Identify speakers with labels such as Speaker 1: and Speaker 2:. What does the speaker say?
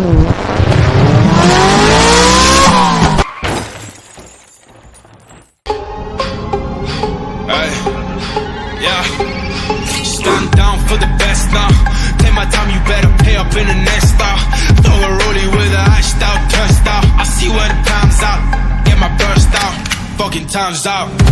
Speaker 1: Hey, yeah. Stand down for the best now. Take my time, you better pay up in the next style. Throw a rollie with a hashed out, turnstile. I see where the time's out. Get my burst out. Fucking time's out.